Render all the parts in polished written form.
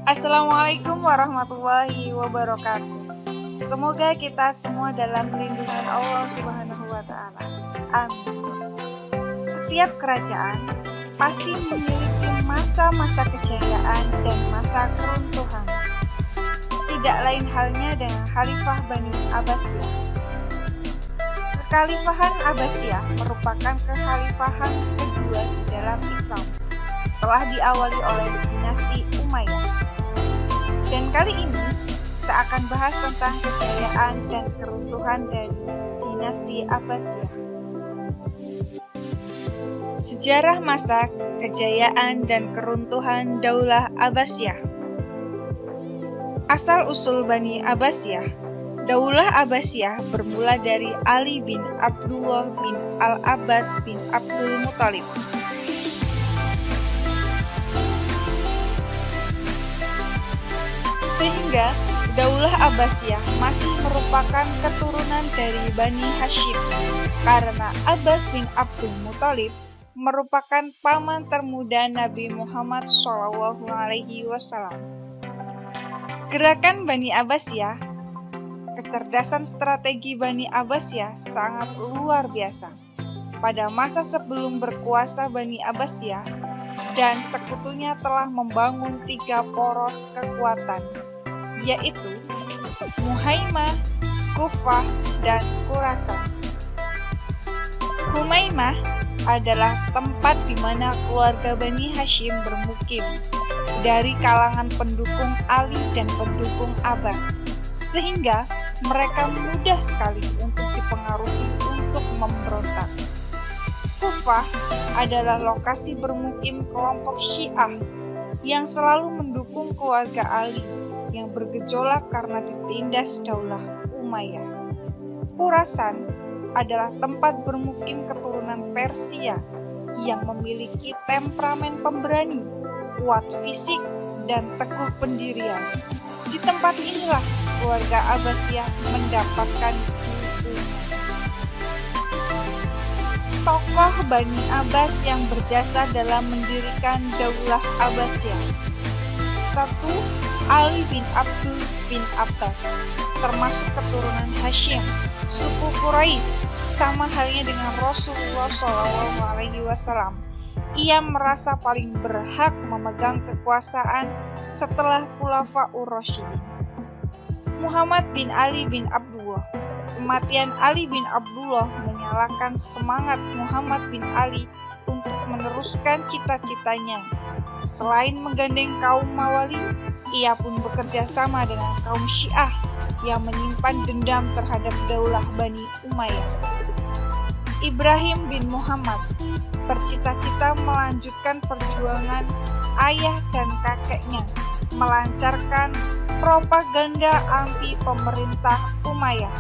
Assalamualaikum warahmatullahi wabarakatuh. Semoga kita semua dalam lindungan Allah Subhanahu wa Ta'ala. Amin. Setiap kerajaan pasti memiliki masa-masa kejayaan dan masa keruntuhan. Tidak lain halnya dengan Khalifah Bani Abbasiyah. Kekhalifahan Abbasiyah merupakan kekhalifahan kedua di dalam Islam, telah diawali oleh dinasti Umayyah. Dan kali ini kita akan bahas tentang kejayaan dan keruntuhan dari dinasti Abbasiyah. Sejarah masa kejayaan dan keruntuhan Daulah Abbasiyah. Asal-usul Bani Abbasiyah. Daulah Abbasiyah bermula dari Ali bin Abdullah bin Al-Abbas bin Abdul Muthalib. Sehingga Daulah Abbasiyah masih merupakan keturunan dari Bani Hashim, karena Abbas bin Abdul Muthalib merupakan paman termuda Nabi Muhammad SAW. Gerakan Bani Abbasiyah, kecerdasan strategi Bani Abbasiyah sangat luar biasa. Pada masa sebelum berkuasa Bani Abbasiyah dan sekutunya telah membangun 3 poros kekuatan, yaitu Humaimah, Kufah, dan Khurasan. Humaimah adalah tempat di mana keluarga Bani Hashim bermukim dari kalangan pendukung Ali dan pendukung Abbas, sehingga mereka mudah sekali untuk dipengaruhi untuk memberontak. Kufah adalah lokasi bermukim kelompok Syiah yang selalu mendukung keluarga Ali yang bergejolak karena ditindas Daulah Umayyah. Khurasan adalah tempat bermukim keturunan Persia yang memiliki temperamen pemberani, kuat fisik, dan teguh pendirian. Di tempat inilah keluarga Abbasiyah mendapatkan dukungan. Tokoh Bani Abbas yang berjasa dalam mendirikan Daulah Abbasiyah. 1. Ali bin Abdul bin Abbas, termasuk keturunan Hashim, suku Quraisy, sama halnya dengan Rasulullah SAW. Ia merasa paling berhak memegang kekuasaan setelah Khulafaur Rasyidin. Muhammad bin Ali bin Abdullah. Kematian Ali bin Abdullah menyalakan semangat Muhammad bin Ali untuk meneruskan cita-citanya. Selain menggandeng kaum Mawali, ia pun bekerja sama dengan kaum Syiah yang menyimpan dendam terhadap Daulah Bani Umayyah. Ibrahim bin Muhammad bercita-cita melanjutkan perjuangan ayah dan kakeknya, melancarkan propaganda anti pemerintah Umayyah.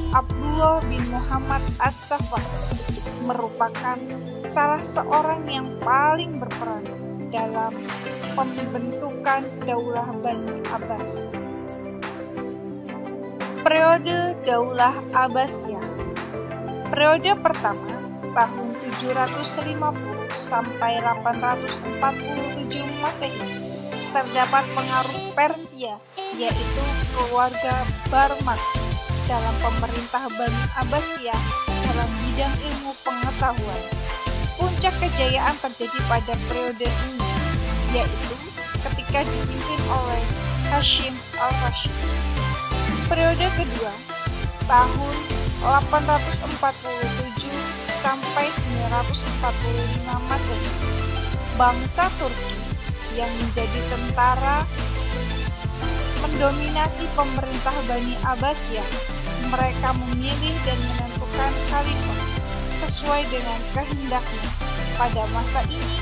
Abdullah bin Muhammad As-Safar merupakan salah seorang yang paling berperan dalam pembentukan Daulah Bani Abbas. Periode Daulah Abbasiyah. Periode pertama tahun 750 sampai 847 Masehi terdapat pengaruh Persia, yaitu keluarga Barmak dalam pemerintah Bani Abbasiyah dalam bidang ilmu pengetahuan. Puncak kejayaan terjadi pada periode ini, yaitu ketika dipimpin oleh Hashim al-Rashid. Periode kedua, tahun 847 sampai 945 Masehi, bangsa Turki yang menjadi tentara mendominasi pemerintah Bani Abbasiyah. Mereka memilih dan menentukan khalifah sesuai dengan kehendaknya. Pada masa ini,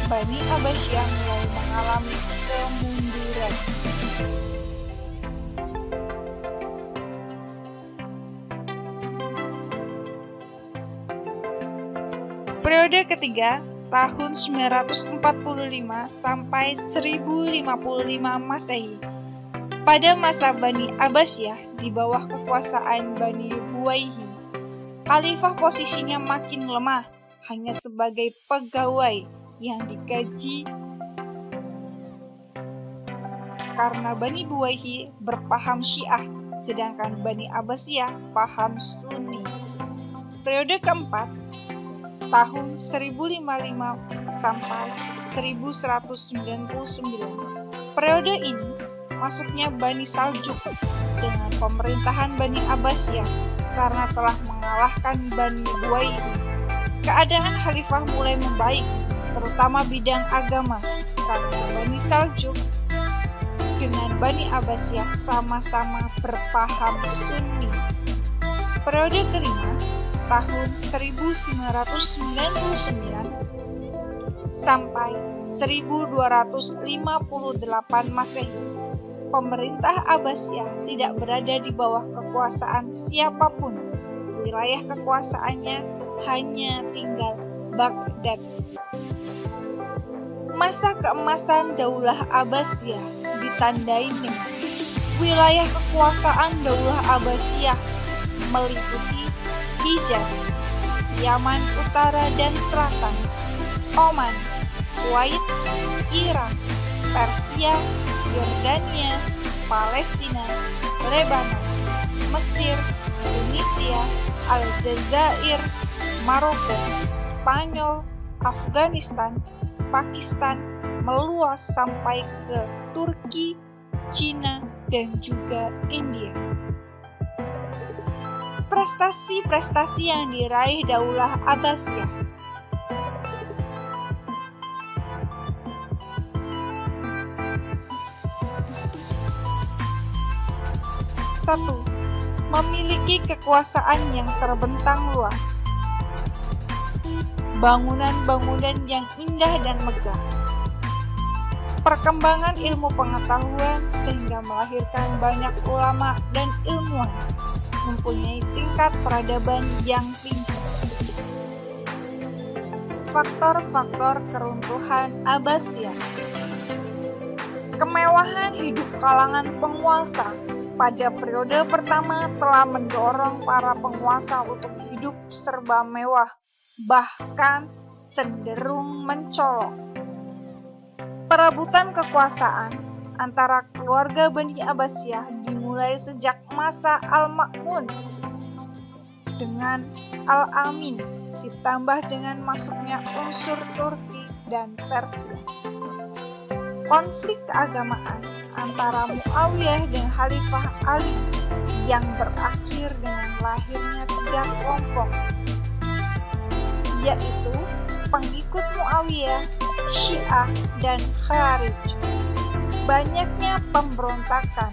Bani Abbasiyah mulai mengalami kemunduran. Periode ketiga, tahun 945 sampai 1055 Masehi. Pada masa Bani Abbasiyah di bawah kekuasaan Bani Buwayhi, khalifah posisinya makin lemah, hanya sebagai pegawai yang digaji karena Bani Buwaihi berpaham Syiah, sedangkan Bani Abbasiyah paham Sunni. Periode keempat, tahun 1055 sampai 1199. Periode ini masuknya Bani Saljuk dengan pemerintahan Bani Abbasiyah karena telah mengalahkan Bani Buwaihi. Keadaan khalifah mulai membaik, terutama bidang agama, karena Bani Saljuk dengan Bani Abbasiyah sama-sama berpaham Sunni. Periode kelima, tahun 1999 sampai 1258 Masehi. Pemerintah Abbasiyah tidak berada di bawah kekuasaan siapapun. Wilayah kekuasaannya hanya tinggal Baghdad. Masa keemasan Daulah Abbasiyah ditandai dengan wilayah kekuasaan Daulah Abbasiyah meliputi Hijaz, Yaman Utara dan Selatan, Oman, Kuwait, Irak, Persia, Yordania, Palestina, Lebanon, Mesir, Tunisia, Aljazair, Maroko, Spanyol, Afghanistan, Pakistan, meluas sampai ke Turki, Cina, dan juga India. Prestasi-prestasi yang diraih Daulah Abbasiyah. 1. Memiliki kekuasaan yang terbentang luas. Bangunan-bangunan yang indah dan megah. Perkembangan ilmu pengetahuan sehingga melahirkan banyak ulama dan ilmuwan, mempunyai tingkat peradaban yang tinggi. Faktor-faktor keruntuhan Abbasiyah. Kemewahan hidup kalangan penguasa pada periode pertama telah mendorong para penguasa untuk hidup serba mewah, bahkan cenderung mencolok. Perebutan kekuasaan antara keluarga Bani Abbasiyah dimulai sejak masa Al-Ma'mun dengan Al-Amin, ditambah dengan masuknya unsur Turki dan Persia. Konflik keagamaan antara Muawiyah dan Khalifah Ali yang berakhir dengan lahirnya 3 kelompok, yaitu pengikut Muawiyah, Syiah, dan Khawarij. Banyaknya pemberontakan,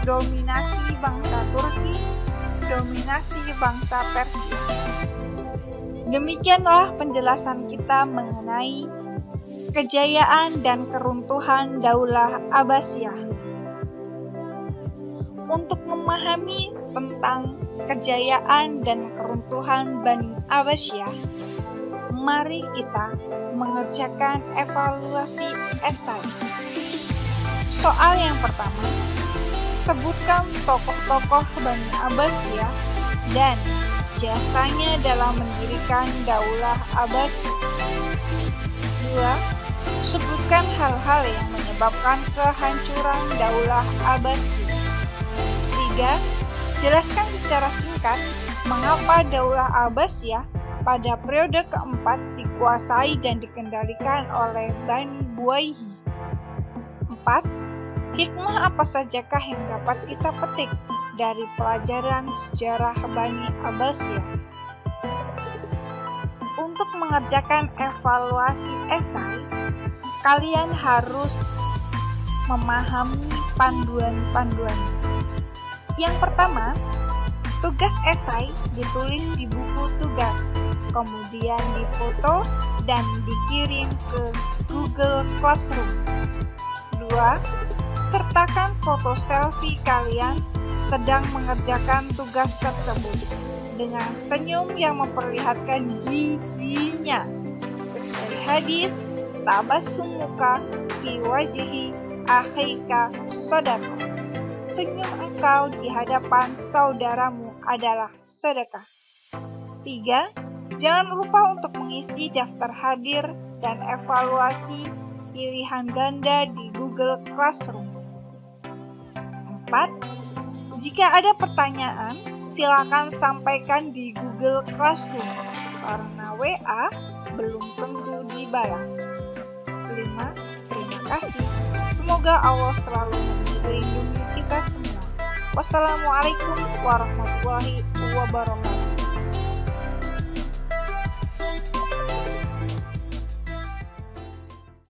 dominasi bangsa Turki, dominasi bangsa Persia. Demikianlah penjelasan kita mengenai kejayaan dan keruntuhan Daulah Abbasiyah. Untuk memahami tentang kejayaan dan keruntuhan Bani Abbasiyah, mari kita mengerjakan evaluasi esai. Soal yang pertama, sebutkan tokoh-tokoh Bani Abbasiyah dan jasanya dalam mendirikan Daulah Abbasiyah. 2. Sebutkan hal-hal yang menyebabkan kehancuran Daulah Abbasiyah. 3. Jelaskan secara singkat mengapa Daulah Abbasiyah pada periode keempat dikuasai dan dikendalikan oleh Bani Buwaihi. 4. Hikmah apa sajakah yang dapat kita petik dari pelajaran sejarah Bani Abbasiyah? Untuk mengerjakan evaluasi esai, kalian harus memahami panduan-panduan. Yang pertama, tugas esai ditulis di buku tugas, kemudian difoto dan dikirim ke Google Classroom. 2. Sertakan foto selfie kalian sedang mengerjakan tugas tersebut dengan senyum yang memperlihatkan giginya sesuai hadis tabassum muka fi wajhi akhika sadaqah. Senyum engkau di hadapan saudaramu adalah sedekah. 3. Jangan lupa untuk mengisi daftar hadir dan evaluasi pilihan ganda di Google Classroom. 4. Jika ada pertanyaan, silakan sampaikan di Google Classroom karena WA belum tentu dibalas. 5. Terima kasih. Semoga Allah selalu melindungi kita semua. Wassalamualaikum warahmatullahi wabarakatuh.